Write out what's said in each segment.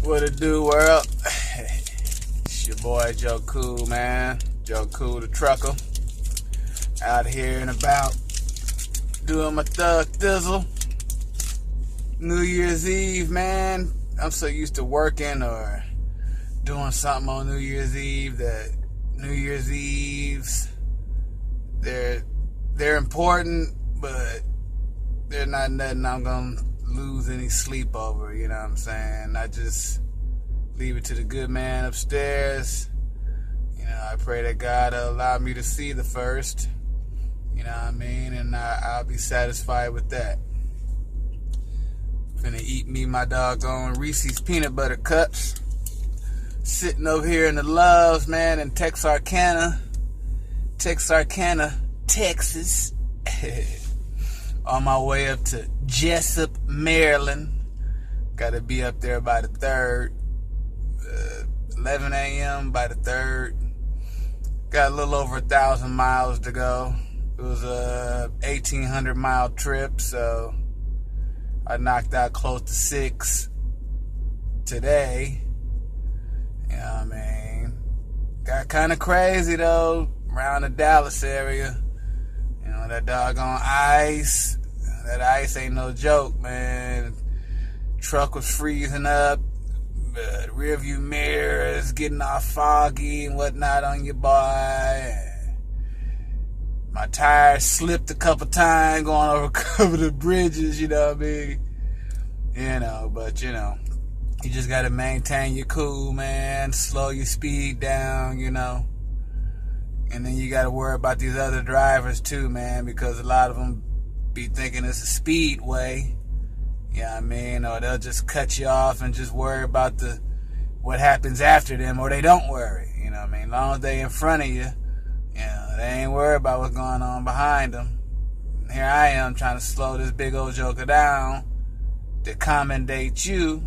What it do, world? It's your boy Joekool, man. Joekooldatrucker. Out here and about doing my thug thizzle. New Year's Eve, man. I'm so used to working or doing something on New Year's Eve that New Year's Eves, they're important, but they're not nothing I'm gonna lose any sleep over, you know what I'm saying? I just leave it to the good man upstairs. You know, I pray that God will allow me to see the first, you know what I mean? And I'll be satisfied with that. Finna eat me my doggone Reese's peanut butter cups. Sitting over here in the Loves, man, in Texarkana, Texas. On my way up to Jessup, Maryland. Gotta be up there by the 3rd. 11 a.m. by the 3rd. Got a little over 1,000 miles to go. It was a 1,800 mile trip, so I knocked out close to 6 today. You know what I mean? Got kind of crazy though around the Dallas area. You know, that doggone ice. That ice ain't no joke, man. Truck was freezing up. The rear view mirrors getting all foggy and whatnot on your boy. My tires slipped a couple times going over a couple of the bridges, you know what I mean? You know, but you know, you just gotta maintain your cool, man. Slow your speed down, you know. And then you gotta worry about these other drivers too, man, because a lot of them be thinking it's a speedway. You know what I mean? Or they'll just cut you off and just worry about what happens after them, or they don't worry. You know what I mean? As long as they in front of you, you know, they ain't worried about what's going on behind them. And here I am trying to slow this big old joker down to accommodate you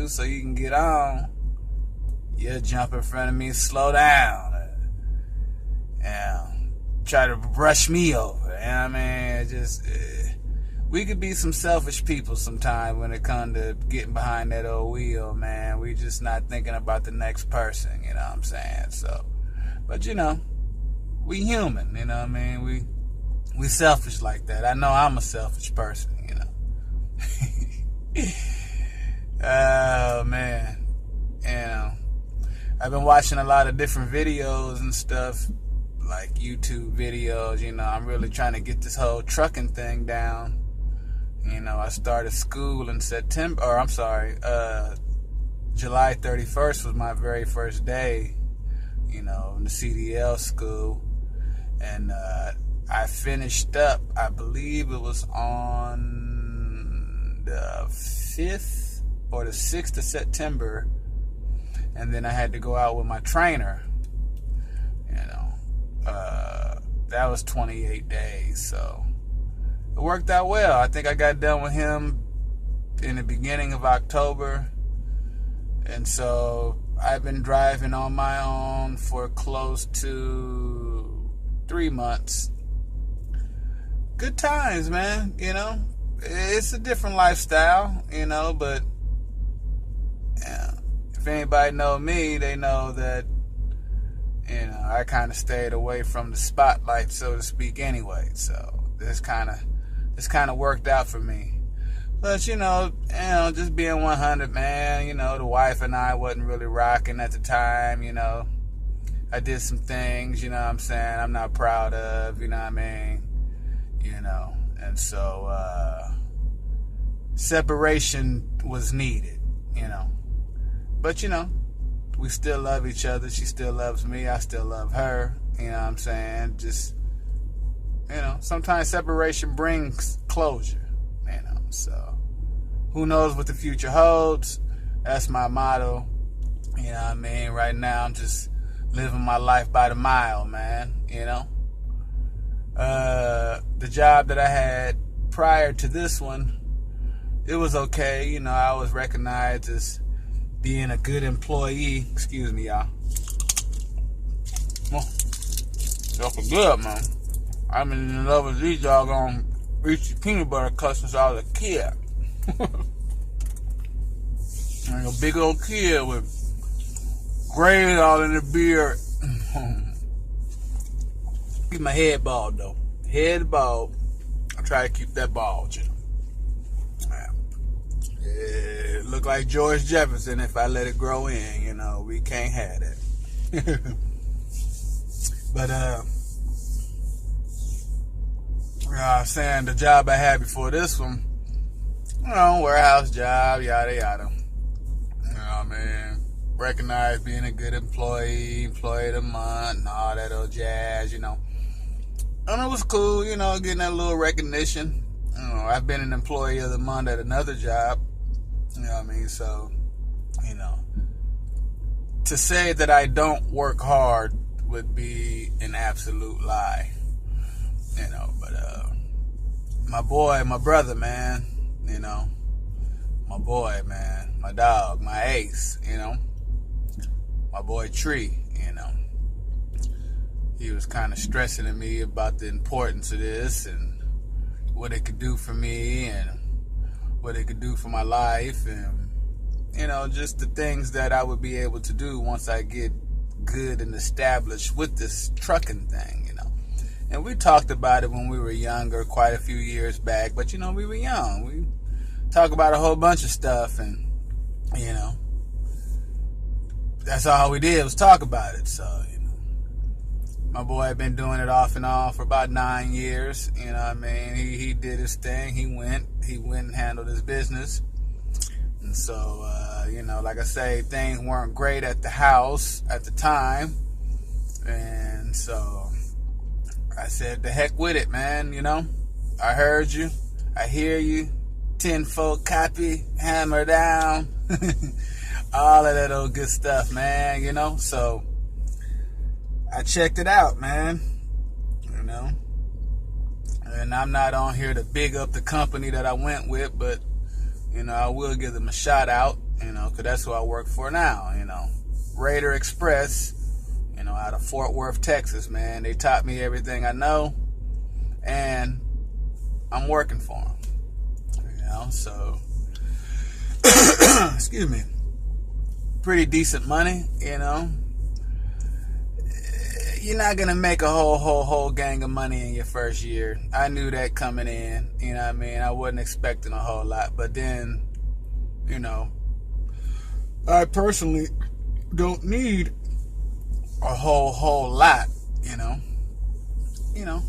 so you can get on. You jump in front of me, slow down. Try to brush me over. You know what I mean? Just we could be some selfish people sometimes when it comes to getting behind that old wheel, man. We just not thinking about the next person, you know what I'm saying? So, but you know, we human, you know what I mean? We selfish like that. I know I'm a selfish person, you know. Oh man, you know, I've been watching a lot of different videos and stuff, like YouTube videos. You know, I'm really trying to get this whole trucking thing down. You know, I started school in July 31st was my very first day, you know, in the CDL school. And I finished up, I believe it was on the 5th or the 6th of September. And then I had to go out with my trainer, you know. That was 28 days, so it worked out well. I think I got done with him in the beginning of October, and so I've been driving on my own for close to 3 months. Good times, man, you know. It's a different lifestyle, you know, but yeah, if anybody know me, they know that, you know, I kind of stayed away from the spotlight, so to speak, anyway. So this kind of worked out for me. But you know, just being 100, man. You know, the wife and I wasn't really rocking at the time. You know, I did some things, you know what I'm saying, I'm not proud of. You know what I mean? You know, and so separation was needed. You know, but you know, we still love each other. She still loves me. I still love her. You know what I'm saying? Just, you know, sometimes separation brings closure, you know. So, who knows what the future holds? That's my motto. You know what I mean? Right now, I'm just living my life by the mile, man. You know? The job that I had prior to this one, it was okay. You know, I was recognized as being a good employee. Excuse me, y'all. Y'all for good, man. I've been in love with these doggone Reese's peanut butter cups since I was a kid. I ain't gonna big old kid with gray all in the beard. Keep my head bald though. Head bald. I try to keep that bald, you know. It look like George Jefferson if I let it grow in, you know. We can't have that. But I was saying the job I had before this one, you know, warehouse job, yada yada. You know what I mean? Recognized being a good employee of the month, and all that old jazz, you know. And it was cool, you know, getting that little recognition. You know, I've been an employee of the month at another job. You know what I mean? So, you know, to say that I don't work hard would be an absolute lie. You know, but my boy, my brother, man, you know, my boy, man, my dog, my ace, you know, my boy Tree, you know, he was kind of stressing to me about the importance of this and what it could do for me and what it could do for my life and, you know, just the things that I would be able to do once I get good and established with this trucking thing, you know. And we talked about it when we were younger, quite a few years back, but, you know, we were young. We talked about a whole bunch of stuff and, you know, that's all we did was talk about it. So, you know, my boy had been doing it off and on for about 9 years. You know what I mean? He did his thing. He went and handled his business. And so, you know, like I say, things weren't great at the house at the time. And so I said, the heck with it, man. You know, I heard you. I hear you. 10-fold copy, hammer down. All of that old good stuff, man, you know. So I checked it out, man, you know. And I'm not on here to big up the company that I went with, but, you know, I will give them a shout out, you know, because that's who I work for now, you know. Raider Express, you know, out of Fort Worth, Texas, man. They taught me everything I know, and I'm working for them, you know. So, excuse me. Pretty decent money, you know. You're not gonna make a whole gang of money in your first year. I knew that coming in, you know what I mean? I wasn't expecting a whole lot, but then, you know, I personally don't need a whole lot, you know. You know,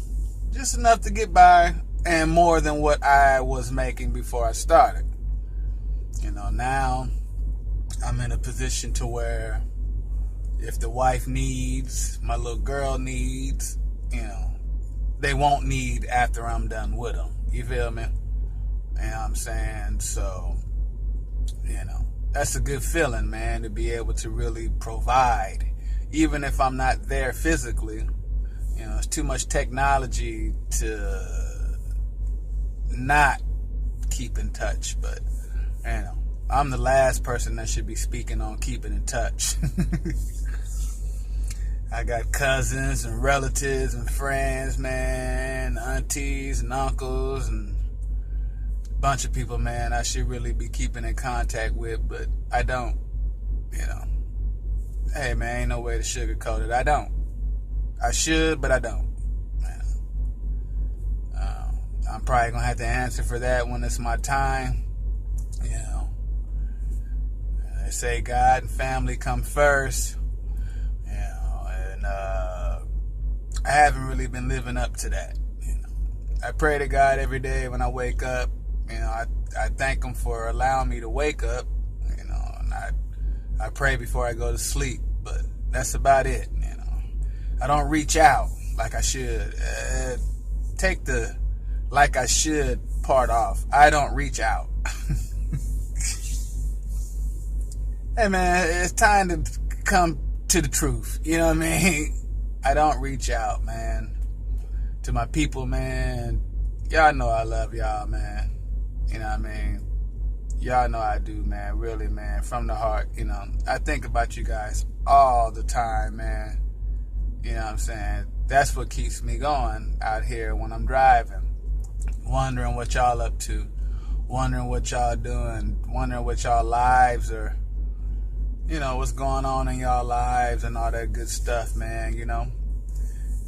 just enough to get by and more than what I was making before I started. You know, now I'm in a position to where if the wife needs, my little girl needs, you know, they won't need after I'm done with them. You feel me? You know what I'm saying? So, you know, that's a good feeling, man, to be able to really provide. Even if I'm not there physically, you know, it's too much technology to not keep in touch. But, you know, I'm the last person that should be speaking on keeping in touch. I got cousins and relatives and friends, man, aunties and uncles and a bunch of people, man, I should really be keeping in contact with, but I don't, you know. Hey, man, ain't no way to sugarcoat it. I don't. I should, but I don't. I'm probably going to have to answer for that when it's my time, you know. They say God and family come first, you know, and I haven't really been living up to that, you know. I pray to God every day when I wake up, you know, I thank Him for allowing me to wake up, you know, and I pray before I go to sleep, but that's about it, you know. I don't reach out like I should. Take the like I should part off. I don't reach out. Hey, man, it's time to come to the truth. You know what I mean? I don't reach out, man. To my people, man. Y'all know I love y'all, man. You know what I mean? Y'all know I do, man. Really, man. From the heart, you know. I think about you guys all the time, man. You know what I'm saying? That's what keeps me going out here when I'm driving. Wondering what y'all up to. Wondering what y'all doing. Wondering what y'all lives are what's going on in y'all lives and all that good stuff, man,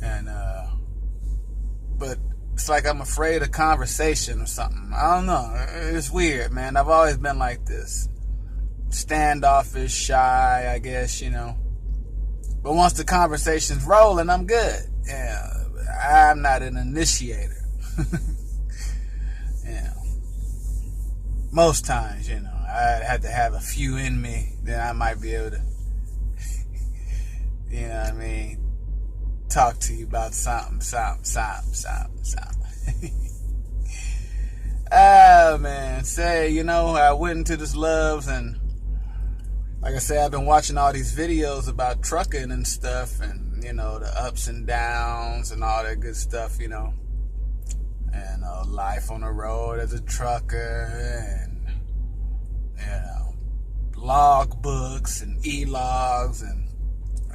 And, but it's like I'm afraid of conversation or something. I don't know. It's weird, man. I've always been like this. Standoffish, shy, I guess, But once the conversation's rolling, I'm good. Yeah, I'm not an initiator. Most times, I'd have to have a few in me, then I might be able to, talk to you about something. Oh, man. Say, I went into this Loves, and like I said, I've been watching all these videos about trucking and stuff, and, the ups and downs and all that good stuff, and life on the road as a trucker, and, log books and e-logs, and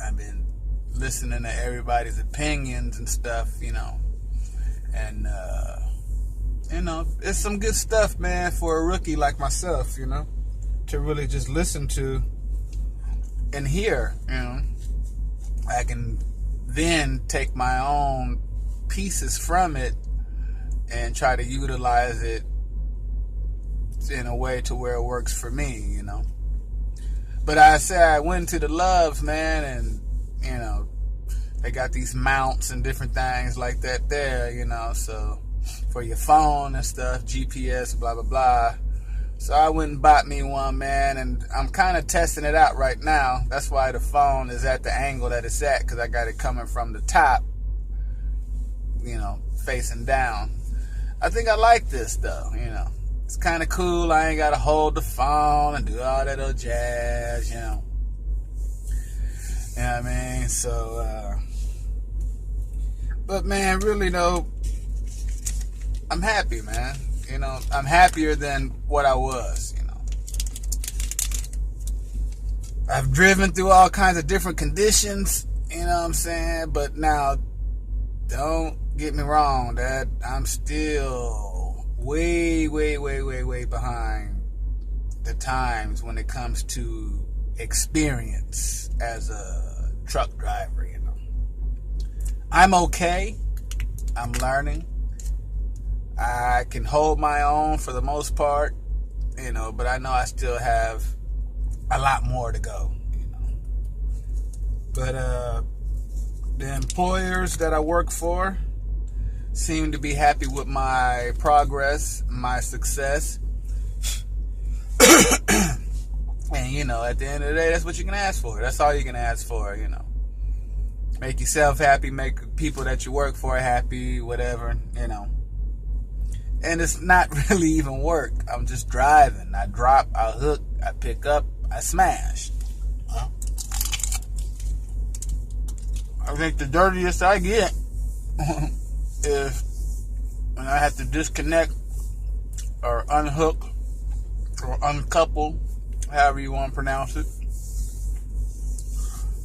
I've been listening to everybody's opinions and stuff, and, it's some good stuff, man, for a rookie like myself, to really just listen to and hear, I can then take my own pieces from it and try to utilize it in a way to where it works for me, But I say I went to the Loves, man, and, they got these mounts and different things like that there, so for your phone and stuff, GPS, blah, blah, blah. So I went and bought me one, man, and I'm kind of testing it out right now. That's why the phone is at the angle that it's at, because I got it coming from the top, facing down. I think I like this, though, It's kind of cool. I ain't got to hold the phone and do all that old jazz, You know what I mean? So, but, man, really, though, I'm happy, man. I'm happier than what I was, I've driven through all kinds of different conditions, what I'm saying? But now, don't get me wrong, Dad. I'm still way behind the times when it comes to experience as a truck driver, I'm okay. I'm learning. I can hold my own for the most part, but I know I still have a lot more to go, But the employers that I work for seem to be happy with my progress, my success. And, at the end of the day, that's what you can ask for. That's all you can ask for, Make yourself happy, make people that you work for happy, whatever, And it's not really even work. I'm just driving. I drop, I hook, I pick up, I smash. I think the dirtiest I get is when I have to disconnect or unhook or uncouple, however you want to pronounce it,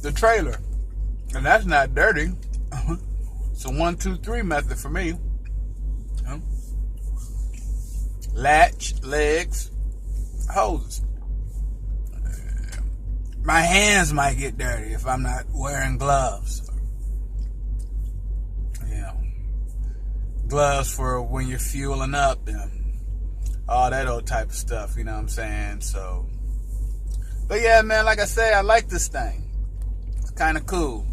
the trailer. And that's not dirty. It's a 1, 2, 3 method for me. Latch, legs, hoses. My hands might get dirty if I'm not wearing gloves. Gloves for when you're fueling up and all that old type of stuff, you know what I'm saying? So, but yeah, man, like I say, I like this thing. It's kind of cool.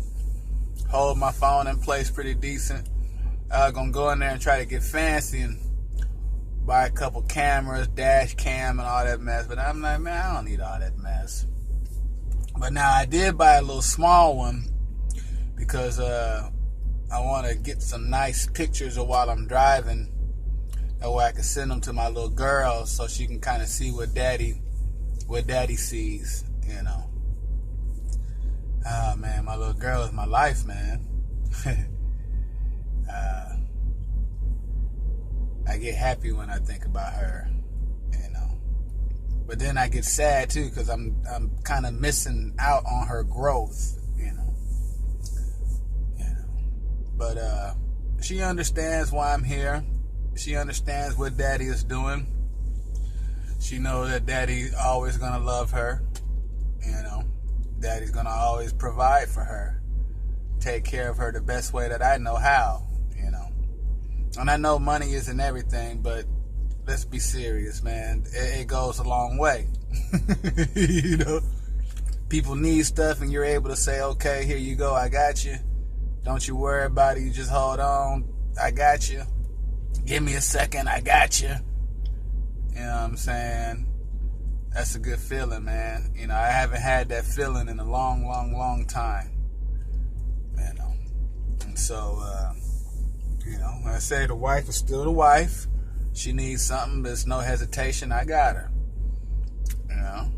Hold my phone in place pretty decent. I'm gonna go in there and try to get fancy and buy a couple cameras, dash cam and all that mess. But I'm like, man, I don't need all that mess. But now I did buy a little small one because I want to get some nice pictures of while I'm driving. That way I can send them to my little girl so she can kind of see what daddy sees, Oh, man, my little girl is my life, man. I get happy when I think about her, But then I get sad, too, because I'm kind of missing out on her growth, But she understands why I'm here. She understands what Daddy is doing. She knows that Daddy always going to love her, Daddy's gonna always provide for her, take care of her the best way that I know how, you know. And I know money isn't everything, but let's be serious, man. It goes a long way. You know, people need stuff and you're able to say, okay, here you go, I got you. Don't you worry about it, you just hold on, I got you. Give me a second, I got you. You know what I'm saying? That's a good feeling, man. You know, I haven't had that feeling in a long, long, long time. You know. And so, you know, when I say the wife is still the wife, she needs something, there's no hesitation, I got her. You know.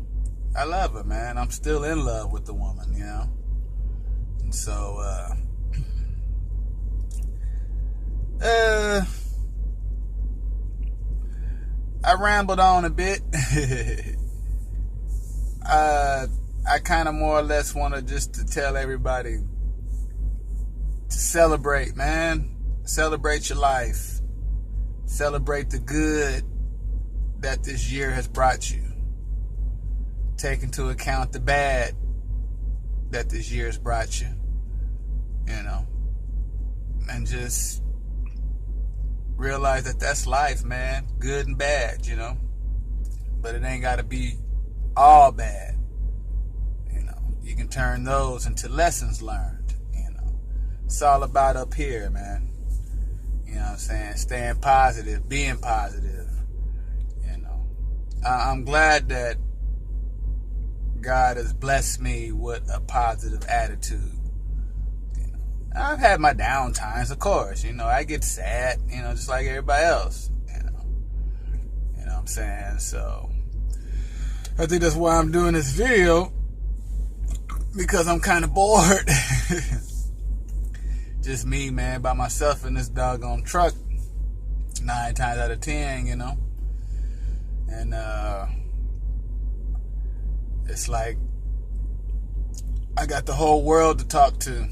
I love her, man. I'm still in love with the woman, you know. And so, I rambled on a bit. I kind of more or less wanted just to tell everybody to celebrate, man. Celebrate your life. Celebrate the good that this year has brought you. Take into account the bad that this year has brought you. You know. And just realize that that's life, man. Good and bad, you know. But it ain't got to be all bad. You know, you can turn those into lessons learned, you know. It's all about up here, man. You know what I'm saying? Staying positive, being positive, you know. I'm glad that God has blessed me with a positive attitude. I've had my down times, of course. You know, I get sad, you know, just like everybody else. You know what I'm saying? So, I think that's why I'm doing this video, because I'm kind of bored. Just me, man, by myself in this doggone truck, 9 times out of 10, you know. And it's like I got the whole world to talk to.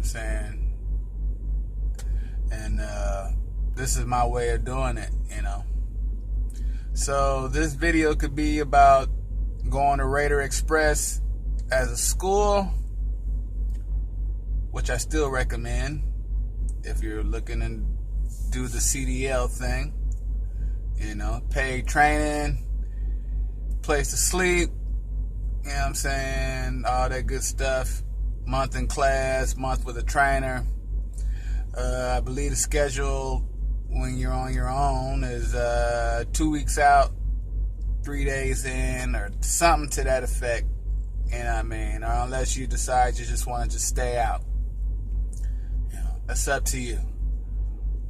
Saying, and this is my way of doing it, you know. So this video could be about going to Raider Express as a school, which I still recommend if you're looking to do the CDL thing, you know, paid training, place to sleep, you know what I'm saying, all that good stuff. Month in class, month with a trainer. I believe the schedule when you're on your own is 2 weeks out, 3 days in, or something to that effect. You know what I mean? Or unless you decide you just want to just stay out. You know, that's up to you.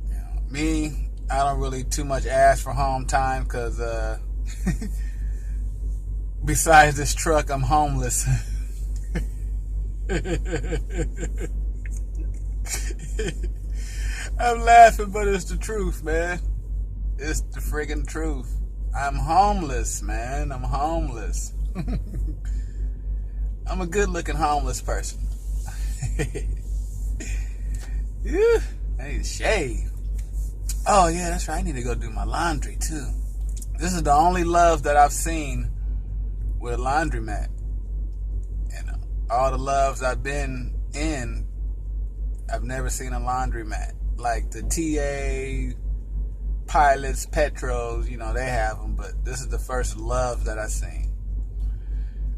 You know, me, I don't really too much ask for home time because besides this truck, I'm homeless. I'm laughing, but it's the truth, man. It's the friggin' truth. I'm homeless, man. I'm homeless. I'm a good-looking homeless person. Yeah, I need to shave. Oh, yeah, that's right. I need to go do my laundry, too. This is the only love that I've seen with a laundromat. All the loves I've been in, I've never seen a laundromat. Like the TA, Pilots, Petros, you know, they have them, but this is the first love that I've seen.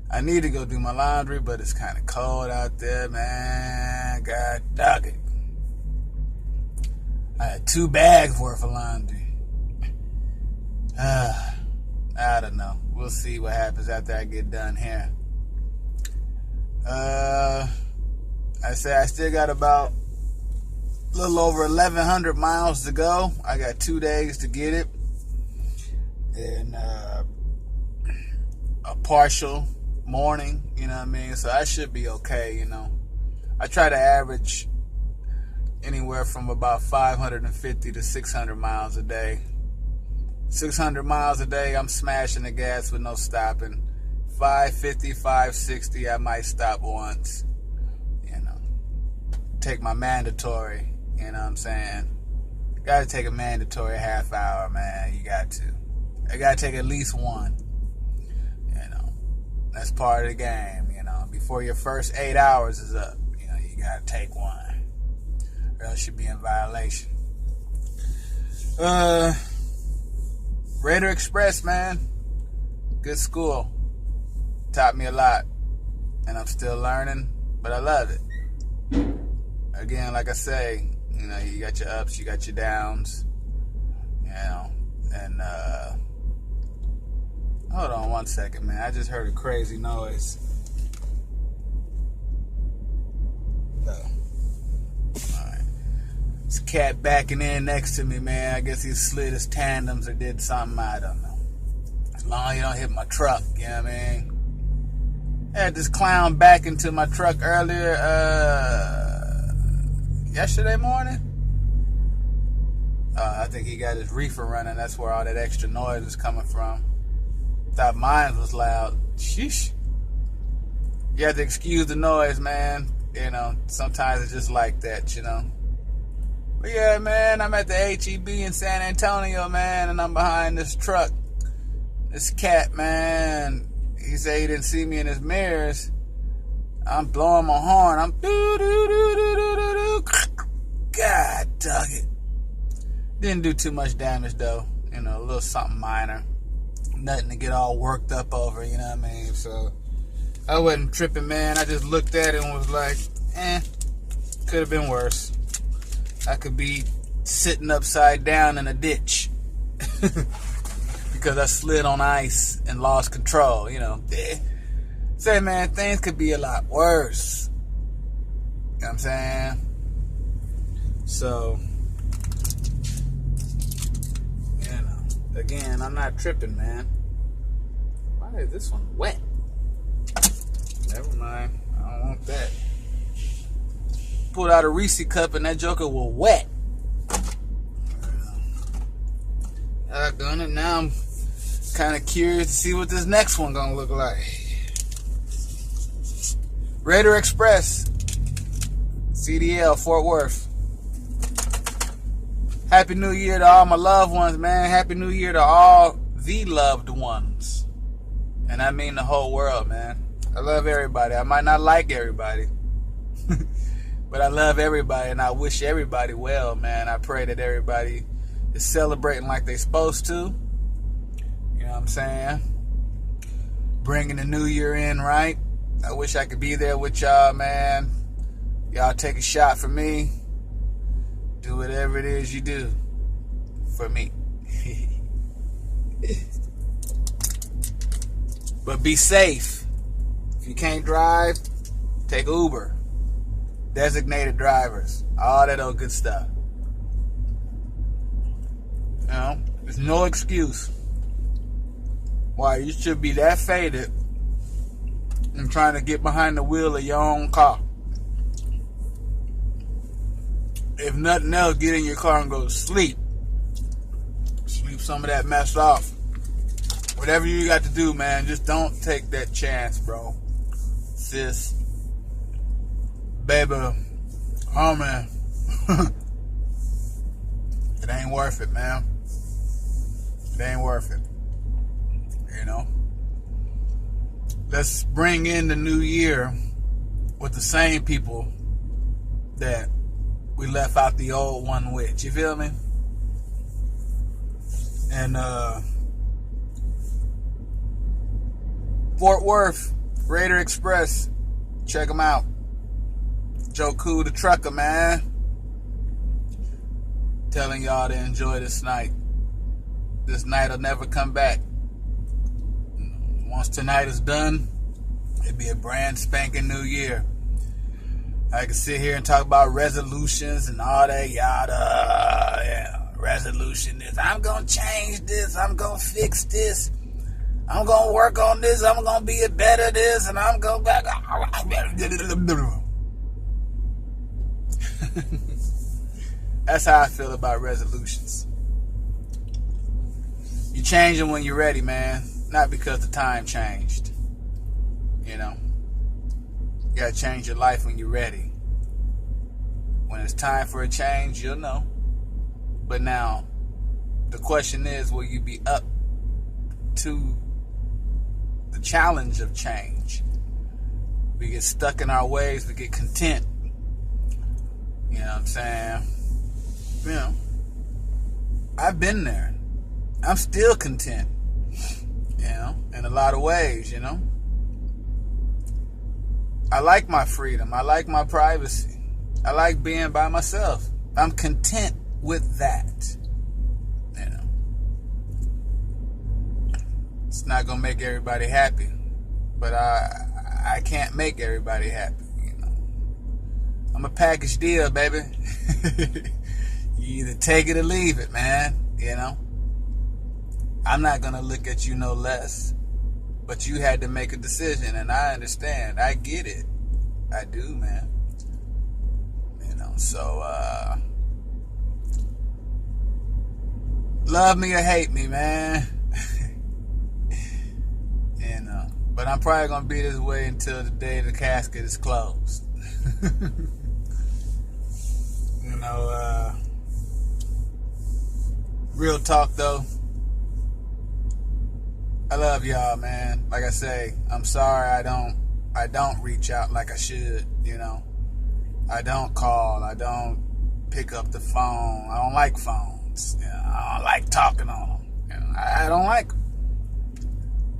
I need to go do my laundry, but it's kind of cold out there, man. God dog it. I had 2 bags worth of laundry. I don't know. We'll see what happens after I get done here. I say I still got about a little over 1,100 miles to go. I got 2 days to get it. And a partial morning, you know what I mean? So I should be okay, you know. I try to average anywhere from about 550 to 600 miles a day. 600 miles a day, I'm smashing the gas with no stopping. 550, 560, I might stop once. You know, take my mandatory, you know what I'm saying? Gotta take a mandatory half hour, man. You got to. I gotta take at least one. You know. That's part of the game, Before your first 8 hours is up, you gotta take one, or else you'll be in violation. Raider Express, man, good school, taught me a lot, and I'm still learning, but I love it. Again, like I say, you got your ups, you got your downs, and hold on one second, man. I just heard a crazy noise. Alright. This cat backing in next to me, man. I guess he slid his tandems or did something, I don't know. As long as he don't hit my truck, you know what I mean? I had this clown back into my truck earlier, yesterday morning. I think he got his reefer running. That's where all that extra noise is coming from. Thought mine was loud. Sheesh. You have to excuse the noise, man. Sometimes it's just like that, But yeah, man, I'm at the HEB in San Antonio, man, and I'm behind this truck. This cat, man, he said he didn't see me in his mirrors. I'm blowing my horn. I'm doo-doo-doo-doo-doo-doo. God dog it. Didn't do too much damage, though. A little something minor. Nothing to get all worked up over, you know what I mean? So, I wasn't tripping, man. I just looked at it and was like, could have been worse. I could be sitting upside down in a ditch. Because I slid on ice and lost control, Say, man, things could be a lot worse. You know what I'm saying? So, again, I'm not tripping, man. Why is this one wet? Never mind. I don't want that. Pulled out a Reese cup and that joker was wet. I done it. Now I'm kind of curious to see what this next one gonna look like. Raider Express, CDL, Fort Worth. Happy New Year to all my loved ones, man. Happy New Year to all the loved ones. And I mean the whole world, man. I love everybody. I might not like everybody. But I love everybody and I wish everybody well, man. I pray that everybody is celebrating like they supposed to. You know what I'm saying? Bringing the new year in right. I wish I could be there with y'all, man. Y'all take a shot for me. Do whatever it is you do for me. But be safe. If you can't drive, take Uber. Designated drivers. All that old good stuff. There's no excuse why you should be that faded and trying to get behind the wheel of your own car. If nothing else, get in your car and go to sleep. Sleep some of that mess off. Whatever you got to do, man, just don't take that chance, bro. Sis. Baby. Oh, man. It ain't worth it, man. It ain't worth it. Let's bring in the new year with the same people that we left out the old one with. You feel me? And Fort Worth, Raider Express, check them out. Joekooldatrucker, man. Telling y'all to enjoy this night. This night will never come back. Once tonight is done, it'll be a brand spanking new year. I can sit here and talk about resolutions and all that yada. Yeah, resolution is I'm gonna change this, I'm gonna fix this, I'm gonna work on this, I'm gonna be a better this, and I'm gonna back. That's how I feel about resolutions. You change them when you're ready, man. Not because the time changed. You gotta change your life when you're ready. When it's time for a change, you'll know. But now, the question is, will you be up to the challenge of change. We get stuck in our ways, we get content. You know what I'm saying? You know, I've been there. I'm still content, you know, in a lot of ways, you know. I like my freedom. I like my privacy. I like being by myself. I'm content with that, you know. It's not going to make everybody happy, but I can't make everybody happy, you know. I'm a package deal, baby. You either take it or leave it, man, you know. I'm not going to look at you no less, but you had to make a decision, and I understand. I get it. I do, man. You know, so, love me or hate me, man. You know, but I'm probably going to be this way until the day the casket is closed. You know, real talk, though. I love y'all, man. Like I say, I'm sorry I don't reach out like I should, you know. I don't call. I don't pick up the phone. I don't like phones. You know, I don't like talking on them. You know, I don't like them.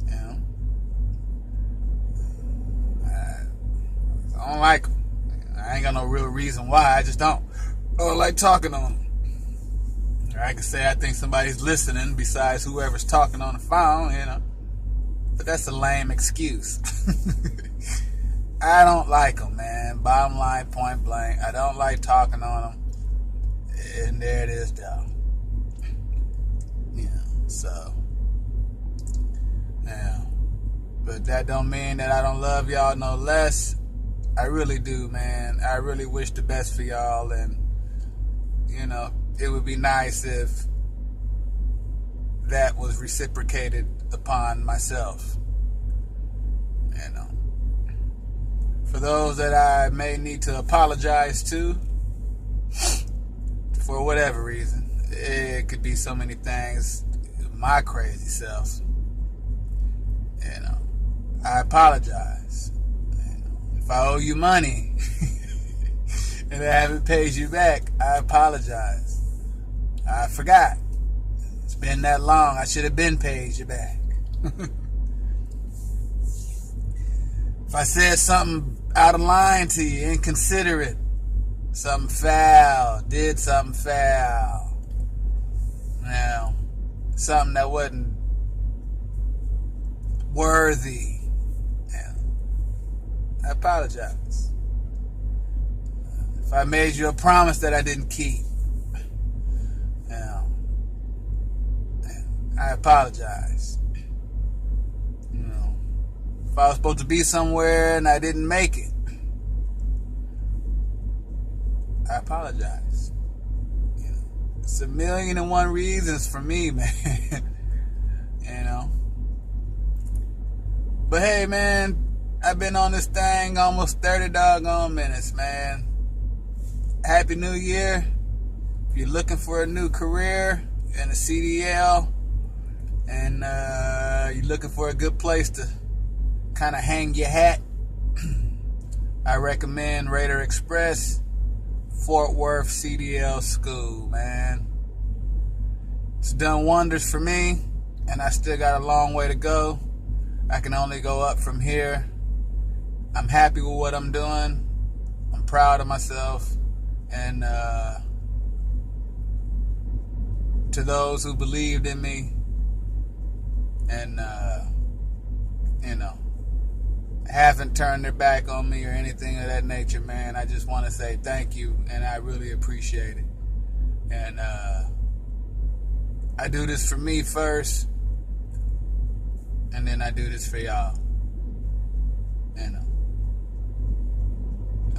You know, I don't like them. I ain't got no real reason why. I just don't. I don't like talking on them. Or I can say I think somebody's listening besides whoever's talking on the phone, you know. But that's a lame excuse. I don't like them, man. Bottom line, point blank. I don't like talking on them. And there it is, though. Yeah, so. Yeah. But that don't mean that I don't love y'all no less. I really do, man. I really wish the best for y'all. And, you know, it would be nice if that was reciprocated upon myself. You know. For those that I may need to apologize to, for whatever reason, it could be so many things, my crazy self. You know, I apologize. You know, if I owe you money and I haven't paid you back, I apologize. I forgot. It's been that long. I should have been paid you back. If I said something out of line to you, inconsiderate, something foul, did something foul, now, something that wasn't worthy, I apologize. If I made you a promise that I didn't keep, I apologize. You know, if I was supposed to be somewhere and I didn't make it, I apologize. You know, it's 1,000,001 reasons for me, man. You know. But hey, man, I've been on this thing almost 30 doggone minutes, man. Happy New Year. If you're looking for a new career in the CDL, and you're looking for a good place to kind of hang your hat, I recommend Raider Express, Fort Worth CDL School, man. It's done wonders for me, and I still got a long way to go. I can only go up from here. I'm happy with what I'm doing. I'm proud of myself. And to those who believed in me, and you know, haven't turned their back on me or anything of that nature, man, I just want to say thank you, and I really appreciate it. And I do this for me first, and then I do this for y'all. You know,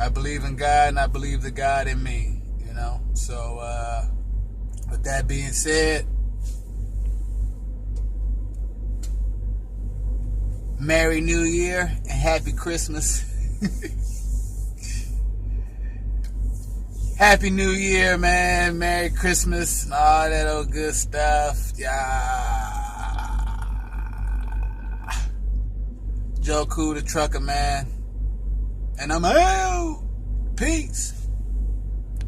I believe in God, and I believe the God in me, you know. So with that being said, Merry New Year and Happy Christmas. Happy New Year, man. Merry Christmas and all that old good stuff. Yeah. Joekooldatrucker, man. And I'm out. Peace.